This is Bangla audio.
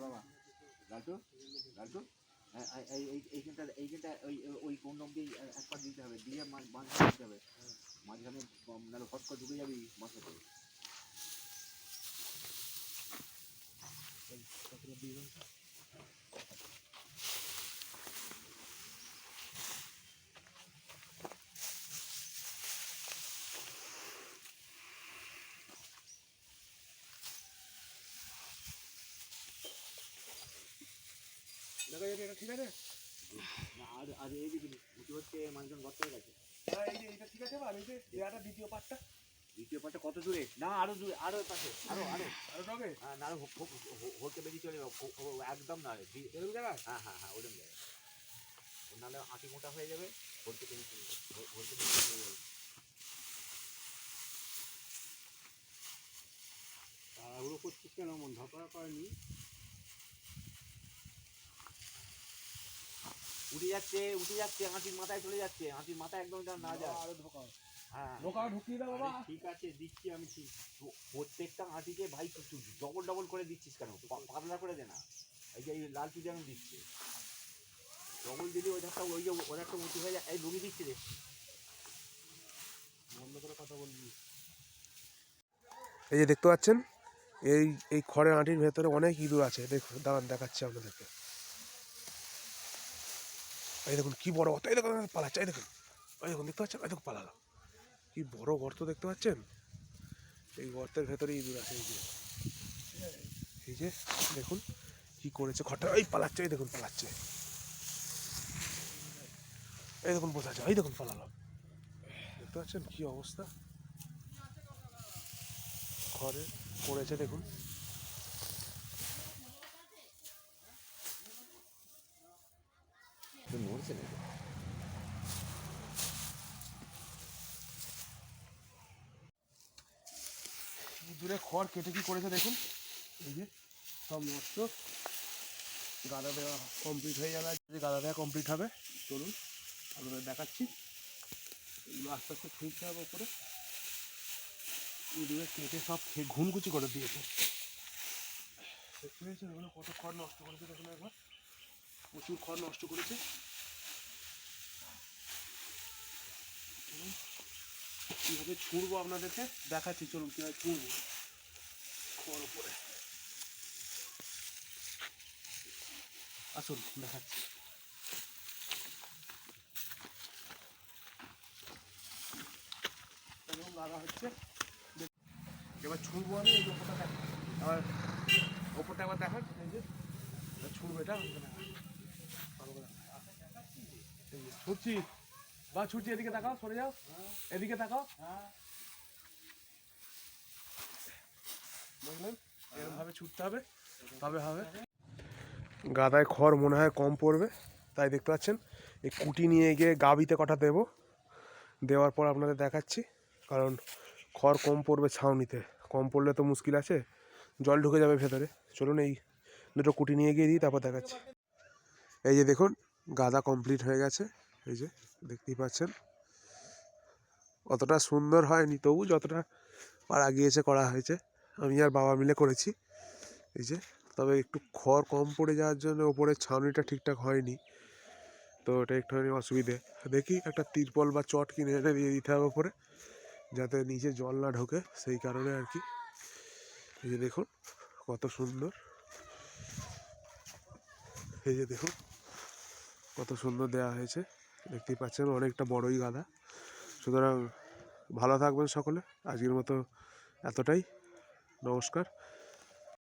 বাবা লালটু লালটু এইখানটা ওই কোন দিয়ে এক পাট দিতে হবে, দিয়ে মাঝখানে দিতে হবে, মাঝখানে নাহলে ফট করে ঢুকে যাবি মাথাতে। দেখা যাবে এটা ঠিক আছে না আর এই দিকে উঁচু হচ্ছে মানুষজন গর্ত হয়ে গেছে। এই যে এটা ঠিক আছে, আর এই যে এটা দ্বিতীয় পার্টটা কত দূরে? না আরো দূরে, আরো পাশে, আরো আরো আরো টবে হ্যাঁ, না আরো হোলকে বেরিয়ে চলে যাবে একদম না এরকম জায়গায়। হ্যাঁ হ্যাঁ হ্যাঁ ওরকম জায়গায়, নাহলে আঁটি মোটা হয়ে যাবে, হোলকে বেরিয়ে চলে যাবে, হোলকে বেরিয়ে চলে যাবে। তাড়াহুড়ো করছিস কেন? মন ধপা করেনি। উঠে যাচ্ছে আঁটির মাথায় চলে যাচ্ছে, আঁটির মাথায় একদম যেন না যায়। আরো ধোকা হ্যাঁ ধোকা ঢুকিয়ে দাও বাবা। ঠিক আছে দিচ্ছি আমি, ঠিক প্রত্যেকটা আঁটিকে ভাই ডবল ডবল করে দিচ্ছিস কেন? পাতলা করে দে না। এই যে এই লাল চুড়ি আমি দিচ্ছি, ডবল দিলি ওই ধারটা, ওই যে ওই ধারটা উঁচু হয়ে যায়। এই লুঙ্গি দিচ্ছি রে, বন্ধ করে কথা বলবি। এই যে দেখতে পাচ্ছেন এই খড়ের আঁটির ভেতরে অনেক ইঁদুর আছে। দেখুন দাঁড়ান দেখাচ্ছি আপনাদেরকে। এই দেখুন কি বড় গর্ত, এই দেখুন পালাচ্ছে, এই দেখুন, এই দেখুন দেখতে পাচ্ছেন, এই দেখুন পালালো। কি বড় গর্ত দেখতে পাচ্ছেন? এই গর্তের ভেতরে ইঁদুর আছে। এই যে দেখুন কি করেছে খড়টা, এই পালাচ্ছে, এই দেখুন পালাচ্ছে, এই দেখুন বোঝাচ্ছে, এই দেখুন পালালো। দেখতে পাচ্ছেন কি অবস্থা খড়ে পড়েছে দেখুন। নড়ছে না। ইঁদুরে খড় কেটে কি করেছে দেখুন। এই যে সব নষ্ট। গাদা দেওয়া কমপ্লিট হয়ে যাবে, গাদা দেওয়া কমপ্লিট হবে। চলুন আপনাদের দেখাচ্ছি। এগুলো আস্তে আস্তে ছুঁড়তে হবে ওপরে। ইঁদুরে কেটে সব ঘুনকুচি করে দিয়েছে। দেখতে পেয়েছেন এগুলো কত খড় নষ্ট করেছে দেখুন একবার। প্রচুর খড় নষ্ট করেছে। কীভাবে ছুঁড়বো আপনাদেরকে দেখাচ্ছি, চলুন কীভাবে ছুঁড়বো খড় উপরে। আসুন দেখাচ্ছি। লাগা হচ্ছে, এবার ছুঁড়বো আমি। এই ওপরটা দেখ, আবার ওপরটা একবার দেখান। এই যে ছুঁড়বো, এটা ছুটছি বা ছুটছি। এদিকে তাকাও, সরে যাও, এদিকে তাকাও। বুঝলেন, এরকম ভাবে ছুটতে হবে, তবে হবে। গাদায় খড় মনে হয় কম পড়বে, তাই দেখতে পাচ্ছেন এই কুটি নিয়ে গিয়ে গাবিতে কটা দেবো। দেওয়ার পর আপনাদের দেখাচ্ছি, কারণ খড় কম পড়বে ছাউনিতে। কম পড়লে তো মুশকিল আছে, জল ঢুকে যাবে ভেতরে। চলুন এই দুটো কুটি নিয়ে গিয়ে দিই, তারপর দেখাচ্ছি। এই যে দেখুন গাদা কমপ্লিট হয়ে গেছে। এই যে দেখতেই পাচ্ছেন, অতটা সুন্দর হয়নি, তবু যতটা পারা গিয়েছে করা হয়েছে। আমি আর বাবা মিলে করেছি। এই যে তবে একটু খড় কম পড়ে যাওয়ার জন্য ওপরের ছাউনিটা ঠিকঠাক হয়নি, তো এটা একটুখানি অসুবিধে। দেখি একটা তিরপল বা চট কিনে এনে দিয়ে দিতে হবে ওপরে, যাতে নিচে জল না ঢোকে, সেই কারণে আর কি। এই যে দেখুন কত সুন্দর, এই যে দেখুন কত সুন্দর দেওয়া হয়েছে। দেখতেই পাচ্ছেন অনেকটা বড়ই গাদা। সুতরাং ভালো থাকবেন সকলে। আজকের মতো এতটাই, নমস্কার।